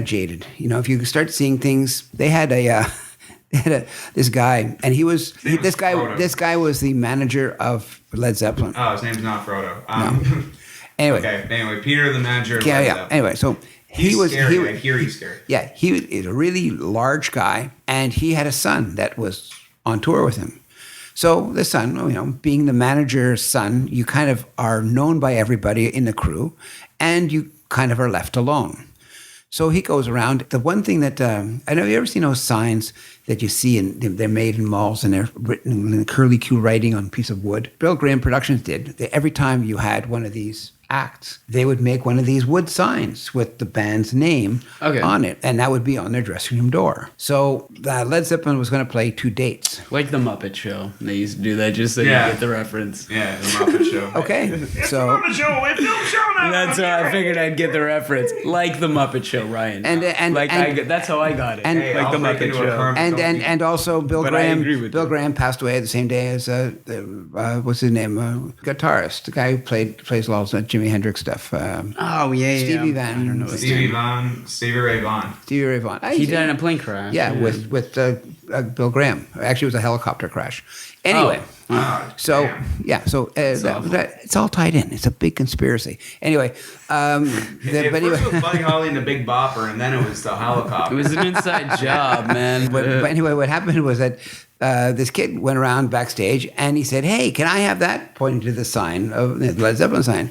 jaded. If you start seeing things, they had this guy, and this guy was the manager of Led Zeppelin.
Oh, his name's not Frodo.
No. Anyway.
Okay. Anyway, Peter, the manager of Led Zeppelin.
Anyway, so.
He's scary. I hear he's scary.
Yeah, he is a really large guy, and he had a son that was on tour with him. So the son, being the manager's son, you kind of are known by everybody in the crew, and you kind of are left alone. So he goes around. The one thing that I know, you ever seen those signs that you see, and they're made in malls, and they're written in curly Q writing on a piece of wood. Bill Graham Productions did. Every time you had one of these acts, they would make one of these wood signs with the band's name on it, and that would be on their dressing room door. So Led Zeppelin was going to play 2 dates.
Like the Muppet Show. They used to do that just so you get the reference.
Yeah, the Muppet Show.
Okay.
It's the Muppet Show. It's no show now.
That's how I figured I'd get the reference. Like the Muppet Show, Ryan. That's how I got it.
And,
like the Muppet Show.
And also Bill
But
Graham.
I agree with
Bill
you.
Graham passed away the same day as what's his name? Guitarist, the guy who plays a lot of Jimi Hendrix stuff. Stevie Van.
I don't know his
Stevie
name.
Ray Vaughan.
Stevie Ray Vaughan.
He died in a plane crash.
Yeah, with Bill Graham. Actually, it was a helicopter crash. Anyway, so it's all tied in. It's a big conspiracy. Anyway,
It first was Buddy Holly and the Big Bopper, and then it was the helicopter.
It was an inside job, man.
but anyway, what happened was that this kid went around backstage, and he said, "Hey, can I have that?" Pointing to the sign of the Led Zeppelin sign.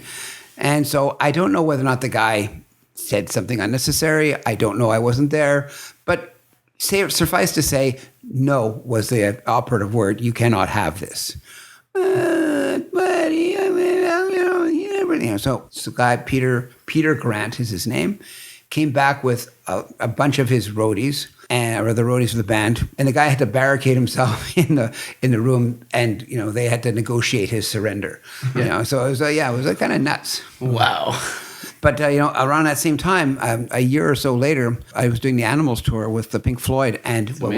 And so I don't know whether or not the guy said something unnecessary. I don't know. I wasn't there. But suffice to say, no was the operative word. You cannot have this. Buddy, so the guy, Peter Grant is his name, came back with a bunch of his roadies, or the roadies of the band, and the guy had to barricade himself in the room, and they had to negotiate his surrender. So it was kind of nuts.
Wow.
But around that same time, a year or so later, I was doing the Animals tour with the Pink Floyd, and what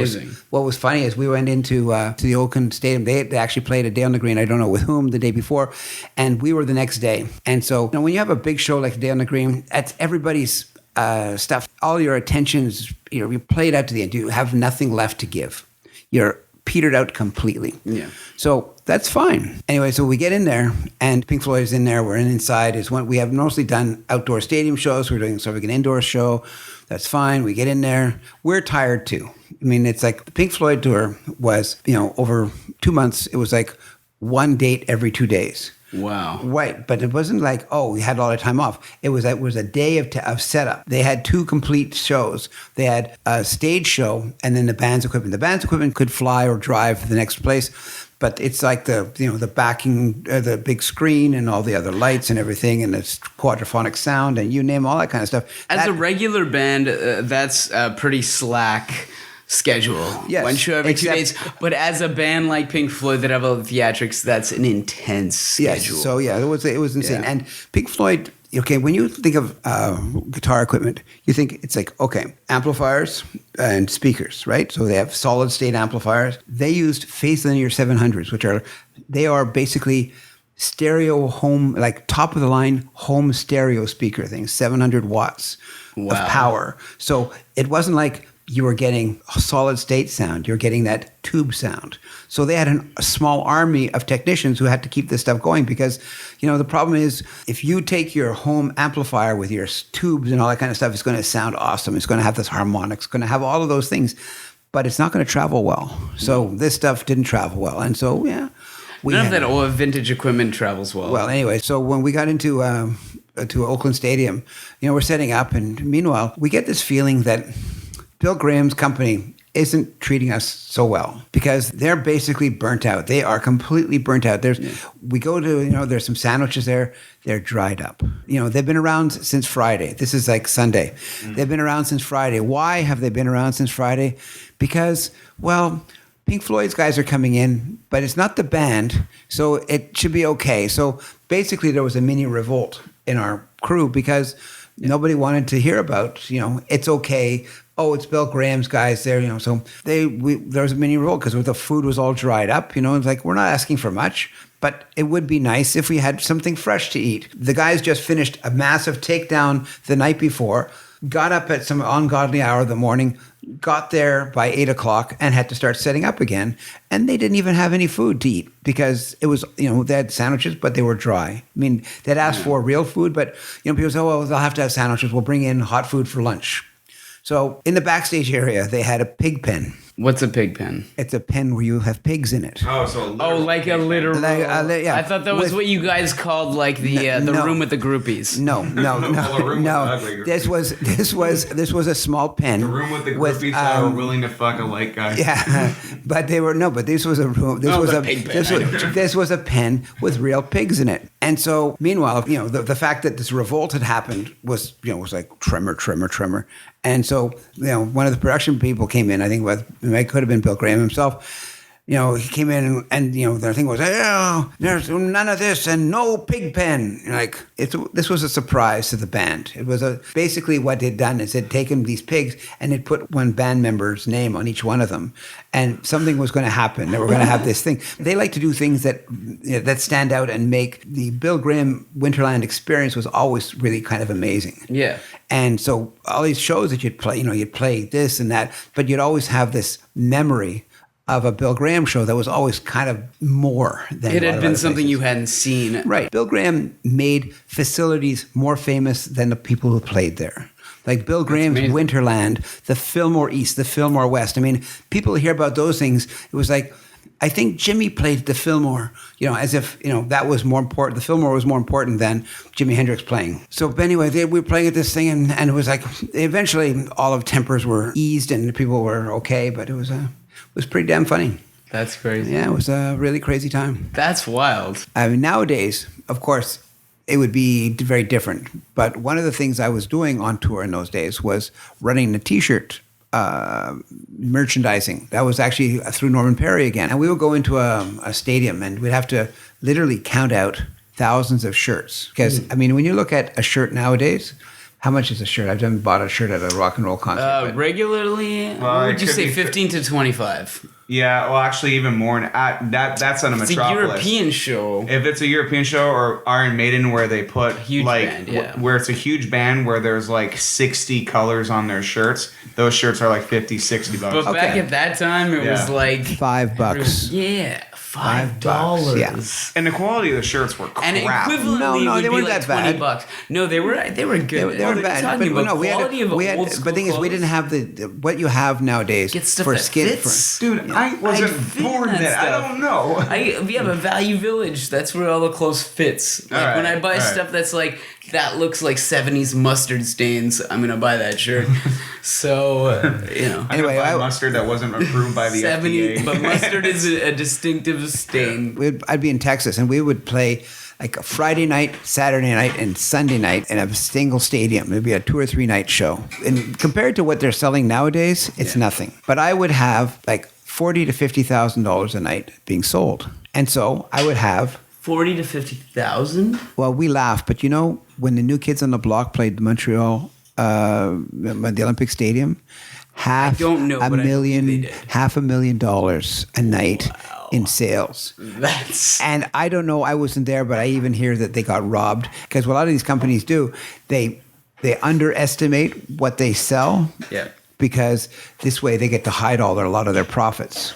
was funny is we went into to the Oakland Stadium. They actually played A Day on the Green. I don't know with whom the day before, and we were the next day. And so when you have a big show like A Day on the Green, that's everybody's stuff. All your attentions, you play it out to the end. You have nothing left to give. You're petered out completely.
Yeah.
So that's fine. Anyway, so we get in there, and Pink Floyd is in there. We're inside. We have mostly done outdoor stadium shows. We're doing sort of like an indoor show. That's fine. We get in there. We're tired too. I mean, it's like the Pink Floyd tour was, over 2 months. It was like one date every 2 days.
Wow.
Right, but it wasn't like, we had a lot of time off. It was a day of setup. They had 2 complete shows. They had a stage show and then the band's equipment. The band's equipment could fly or drive to the next place, but it's like the backing, the big screen and all the other lights and everything and the quadraphonic sound and you name all that kind of stuff.
As a regular band, that's a pretty slack schedule.
Yes,
one show every 2 days. But as a band like Pink Floyd that have all the theatrics, that's an intense schedule.
Yes, so it was insane.
Yeah.
And Pink Floyd, okay, when you think of guitar equipment, you think it's like, okay, amplifiers and speakers, right? So they have solid state amplifiers. They used phase linear 700s, they are basically stereo home, like top of the line home stereo speaker things, 700 watts of power. So it wasn't like you were getting a solid state sound. You're getting that tube sound. So they had a small army of technicians who had to keep this stuff going because, the problem is if you take your home amplifier with your tubes and all that kind of stuff, it's going to sound awesome. It's going to have this harmonics, going to have all of those things, but it's not going to travel well. So this stuff didn't travel well. And so,
None of that old vintage equipment travels well.
Well, anyway, so when we got into to Oakland Stadium, we're setting up and meanwhile, we get this feeling that Bill Graham's company isn't treating us so well because they're basically burnt out. They are completely burnt out. We go to, there's some sandwiches there. They're dried up. They've been around since Friday. This is like Sunday. They've been around since Friday. Why have they been around since Friday? Because, Pink Floyd's guys are coming in, but it's not the band, so it should be okay. So basically there was a mini revolt in our crew because nobody wanted to hear about, it's okay. Oh, it's Bill Graham's guys there, So there was a mini revolt because the food was all dried up, It's like we're not asking for much, but it would be nice if we had something fresh to eat. The guys just finished a massive takedown the night before, got up at some ungodly hour of the morning, got there by 8 o'clock and had to start setting up again. And they didn't even have any food to eat because it was, they had sandwiches, but they were dry. I mean, they'd asked for real food, but, people say, they'll have to have sandwiches. We'll bring in hot food for lunch. So in the backstage area, they had a pig pen.
What's a pig pen?
It's a pen where you have pigs in it.
Oh, so
like a literal.
Yeah.
I thought that was what you guys called like the room with the groupies.
No. This was a small pen.
The room with the groupies that were willing to fuck a white guy.
Yeah, but this was a room. This was a pen with real pigs in it. And so, meanwhile, the fact that this revolt had happened was like tremor. And so, one of the production people came in. I think it could have been Bill Graham himself. He came in and their thing was, there's none of this and no pig pen. This was a surprise to the band. It was basically what they'd done is they'd taken these pigs and they'd put one band member's name on each one of them. And something was going to happen. They were going to have this thing. They like to do things that stand out and make the Bill Graham Winterland experience was always really kind of amazing.
Yeah.
And so all these shows that you'd play, you'd play this and that, but you'd always have this memory of a Bill Graham show that was always kind of more than
it had been something you hadn't seen.
Right. Bill Graham made facilities more famous than the people who played there. Like Bill Graham's Winterland, the Fillmore East, the Fillmore West. I mean, people hear about those things. It was like, I think Jimmy played the Fillmore, as if, that was more important. The Fillmore was more important than Jimi Hendrix playing. So anyway, we were playing at this thing and it was like, eventually all of tempers were eased and people were okay, but it was pretty damn funny.
That's crazy.
Yeah, it was a really crazy time.
That's wild.
I mean, nowadays, of course, it would be very different. But one of the things I was doing on tour in those days was running the T-shirt merchandising. That was actually through Norman Perry again. And we would go into a stadium and we'd have to literally count out thousands of shirts. Because, I mean, when you look at a shirt nowadays, how much is a shirt? I've bought a shirt at a rock and roll concert.
Regularly, what would you say, 15 to 25?
Yeah, well, actually, even more. That's on a
It's
Metropolis.
a European show.
If it's a European show or Iron Maiden, where they put
Huge
like
band, yeah.
where it's a huge band where there's like 60 colors on their shirts, those shirts are like $50-$60.
But back at that time, it was like
$5.
Yeah, $5.
$5, yeah.
And the quality of the shirts were crap.
And equivalently,
No,
would
they
be
weren't
like
that bad.
$20. No, they were good.
They were bad, but no, we had. But the thing is, we didn't have what you have nowadays
Get stuff
for
that
skin.
fits.
Dude, I wasn't
fit
born
that
then. I
stuff.
don't know.
We have a Value Village. That's where all the clothes fits. Like when I buy stuff that's like that looks like 70s mustard stains, I'm gonna buy that shirt. So
Anyway,
I mustard that wasn't approved by the
70,
FDA.
but mustard is a distinctive stain.
I'd be in Texas, and we would play like a Friday night, Saturday night, and Sunday night in a single stadium. It'd be a 2 or 3 night show. And compared to what they're selling nowadays, it's nothing. But I would have like $40,000 to $50,000 a night being sold, and so I would have.
40 to 50,000.
Well, we laugh, but when the New Kids on the Block played Montreal, the Olympic Stadium,
I don't know, but I believe they did.
$500,000 a night in sales. And I don't know, I wasn't there, but I even hear that they got robbed because what a lot of these companies do, they underestimate what they sell.
Yeah.
Because this way they get to hide a lot of their profits.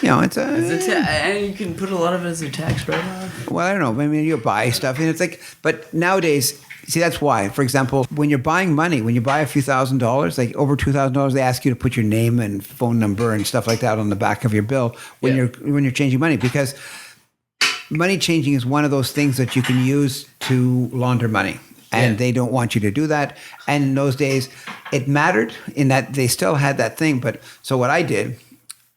It's
and you can put a lot of it as a tax write-off.
well, I don't know. I mean, you buy stuff, and it's like, but nowadays, see, that's why. For example, when you're buying money, when you buy a few $1,000s, like over $2,000, they ask you to put your name and phone number and stuff like that on the back of your bill when you're changing money, because money changing is one of those things that you can use to launder money. And they don't want you to do that. And in those days, it mattered in that they still had that thing. But so what I did,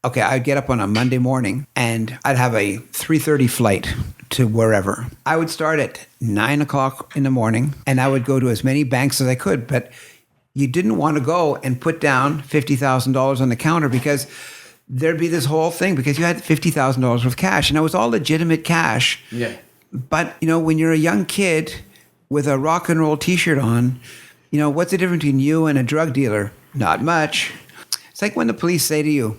I'd get up on a Monday morning and I'd have a 3:30 flight to wherever. I would start at 9 o'clock in the morning and I would go to as many banks as I could. But you didn't want to go and put down $50,000 on the counter because there'd be this whole thing because you had $50,000 worth of cash. And it was all legitimate cash.
Yeah.
But, when you're a young kid with a rock and roll t-shirt on, what's the difference between you and a drug dealer? Not much. It's like when the police say to you,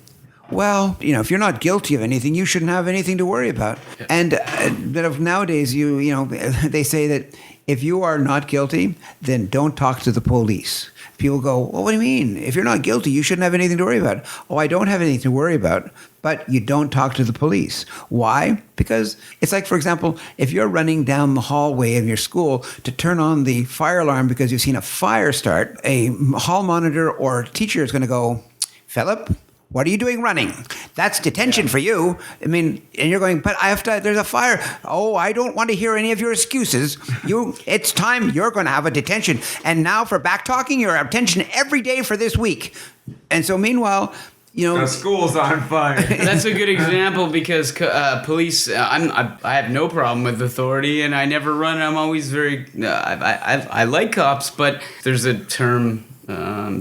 well, if you're not guilty of anything, you shouldn't have anything to worry about. Yeah. And nowadays, they say that if you are not guilty, then don't talk to the police. People go, well, what do you mean? If you're not guilty, you shouldn't have anything to worry about. Oh, I don't have anything to worry about, but you don't talk to the police. Why? Because it's like, for example, if you're running down the hallway of your school to turn on the fire alarm because you've seen a fire start, a hall monitor or teacher is going to go, Philip, what are you doing running? That's detention for you. I mean, and you're going, but there's a fire. Oh, I don't want to hear any of your excuses. It's time. You're going to have a detention. And now for back talking, your attention every day for this week. And so meanwhile,
the school's on fire.
That's a good example because police, I have no problem with authority and I never run. I'm always very, I like cops, but there's a term,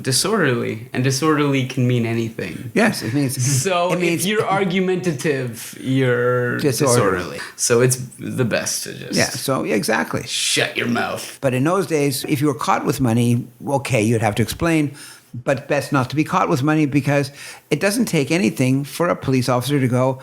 disorderly, and disorderly can mean anything.
Yes, it means.
So if you're argumentative, you're disorderly. So it's the best to just
exactly.
Shut your mouth.
But in those days, if you were caught with money, okay, you'd have to explain. But best not to be caught with money because it doesn't take anything for a police officer to go,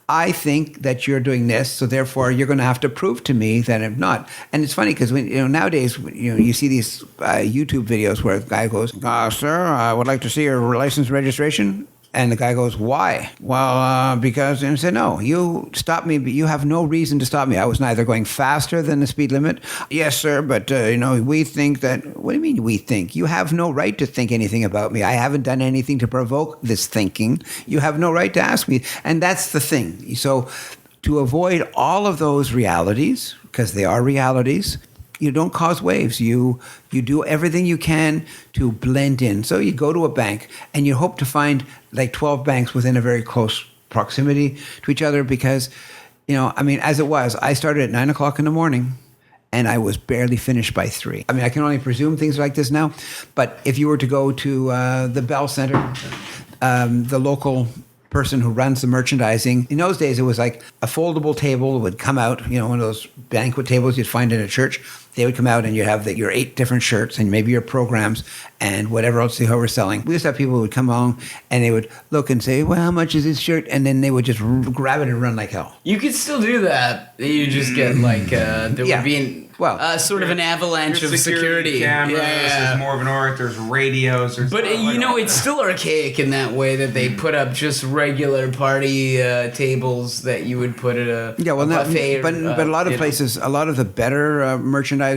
I think that you're doing this, so therefore you're going to have to prove to me that I'm not. And it's funny because nowadays you see these YouTube videos where a guy goes, "Sir, I would like to see your license registration." And the guy goes, "Why?" "Well, because," and I said, "No, you stopped me, but you have no reason to stop me. I was neither going faster than the speed limit." "Yes, sir, but we think that." "What do you mean we think? You have no right to think anything about me. I haven't done anything to provoke this thinking. You have no right to ask me." And that's the thing. So to avoid all of those realities, because they are realities, you don't cause waves. You do everything you can to blend in. So you go to a bank and you hope to find like 12 banks within a very close proximity to each other because, as it was, I started at 9 o'clock in the morning and I was barely finished by 3. I mean, I can only presume things like this now, but if you were to go to the Bell Center, the local person who runs the merchandising. In those days, it was like a foldable table would come out, one of those banquet tables you'd find in a church. They would come out and you'd have your 8 different shirts and maybe your programs and whatever else they were selling. We used to have people who would come along and they would look and say, well, how much is this shirt? And then they would just grab it and run like hell.
You could still do that. You just get there would be sort of an avalanche of security.
Cameras, there's more of an arc, there's radios.
But it's still archaic in that way that they put up just regular party tables that you would put at a buffet.
But a lot of places, a lot of the better merchandisers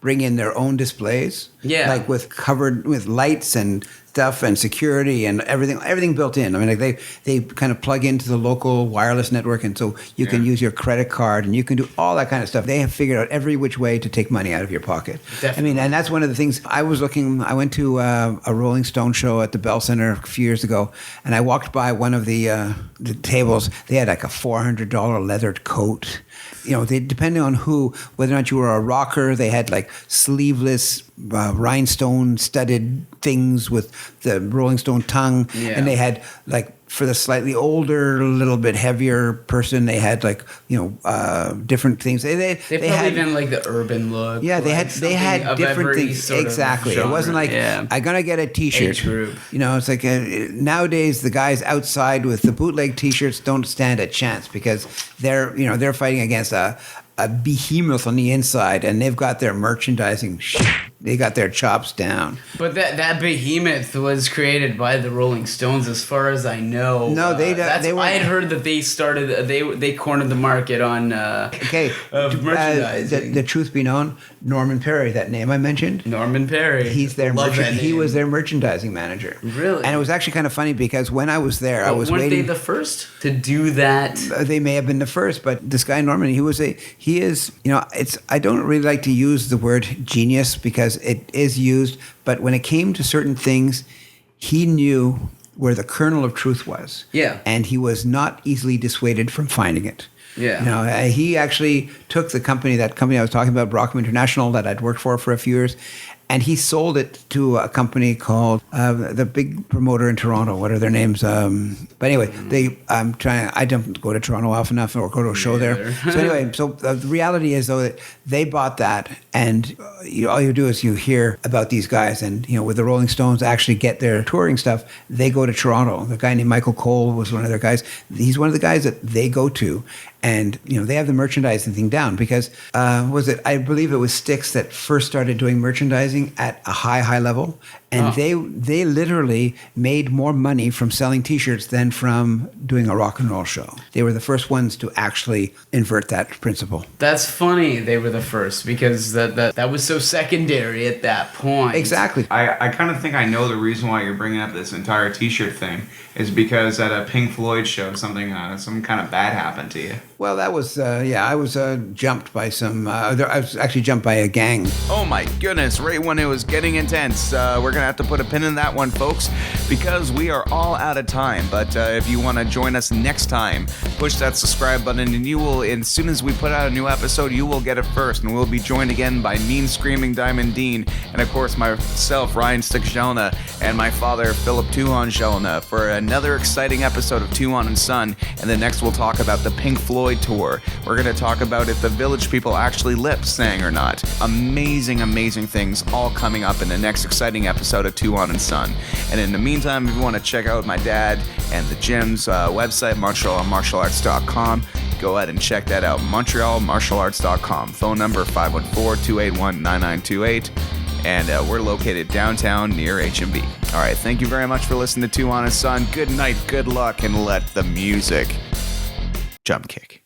bring in their own displays.
Yeah.
Like covered with lights and stuff and security and everything built in. I mean, like they kind of plug into the local wireless network, and so you can use your credit card and you can do all that kind of stuff. They have figured out every which way to take money out of your pocket.
Definitely.
I mean, and that's one of the things I went to a Rolling Stone show at the Bell Center a few years ago, and I walked by one of the tables. They had like a $400 leathered coat. They, depending on whether or not you were a rocker, they had like sleeveless rhinestone studded things with the Rolling Stone tongue.
Yeah.
And they had like, for the slightly older, a little bit heavier person, they had like, different things. They
probably
had
even like the urban look.
Yeah, they had different things. Exactly. It wasn't like I'm gonna get a T-shirt.
Age group.
It's like nowadays the guys outside with the bootleg T-shirts don't stand a chance because they're fighting against a behemoth on the inside, and they've got their merchandising. They got their chops down.
But that behemoth was created by the Rolling Stones, as far as I know.
No, they
I had heard that they started. They cornered the market on. Merchandising.
The truth be known, Norman Perry, that name I mentioned.
Norman Perry.
He's their He was their merchandising manager.
Really?
And it was actually kind of funny because when I was there, I was waiting.
Weren't they the first to do that?
They may have been the first, but this guy Norman, he is. I don't really like to use the word genius because it is used, but when it came to certain things, he knew where the kernel of truth was.
Yeah.
And he was not easily dissuaded from finding it.
Yeah.
He actually took that company I was talking about, Brockham International, that I'd worked for a few years, and he sold it to a company called the big promoter in Toronto. What are their names? But anyway, I don't go to Toronto often enough or go to a show there. So anyway, the reality is though that they bought that, and all you do is you hear about these guys, and with the Rolling Stones actually get their touring stuff, they go to Toronto. The guy named Michael Cole was one of their guys. He's one of the guys that they go to. And they have the merchandising thing down because I believe it was Styx that first started doing merchandising at a high level, and they literally made more money from selling T-shirts than from doing a rock and roll show. They were the first ones to actually invert that principle.
That's funny. They were the first because that was so secondary at that point.
Exactly.
I kind of think I know the reason why you're bringing up this entire T-shirt thing is because at a Pink Floyd show, some kind of bad happened to you.
Well, that was, I was jumped by I was actually jumped by a gang.
Oh my goodness, right when it was getting intense. We're going to have to put a pin in that one, folks, because we are all out of time. But if you want to join us next time, push that subscribe button, and you will, as soon as we put out a new episode, you will get it first. And we'll be joined again by Mean Screaming Diamond Dean, and of course myself, Ryan Stick Gelina, and my father, Philip Tuhon Gelina, for another exciting episode of Tuhon and Son. And then next we'll talk about the Pink Floyd tour. We're going to talk about if the Village People actually lip sang or not. Amazing things all coming up in the next exciting episode of Tuhon and Son. And in the meantime, if you want to check out my dad and the gym's website, MontrealMartialArts.com, go ahead and check that out. MontrealMartialArts.com. Phone number 514-281-9928. And we're located downtown near HMB. All right, thank you very much for listening to Tuhon and Son. Good night, good luck, and let the music jump kick.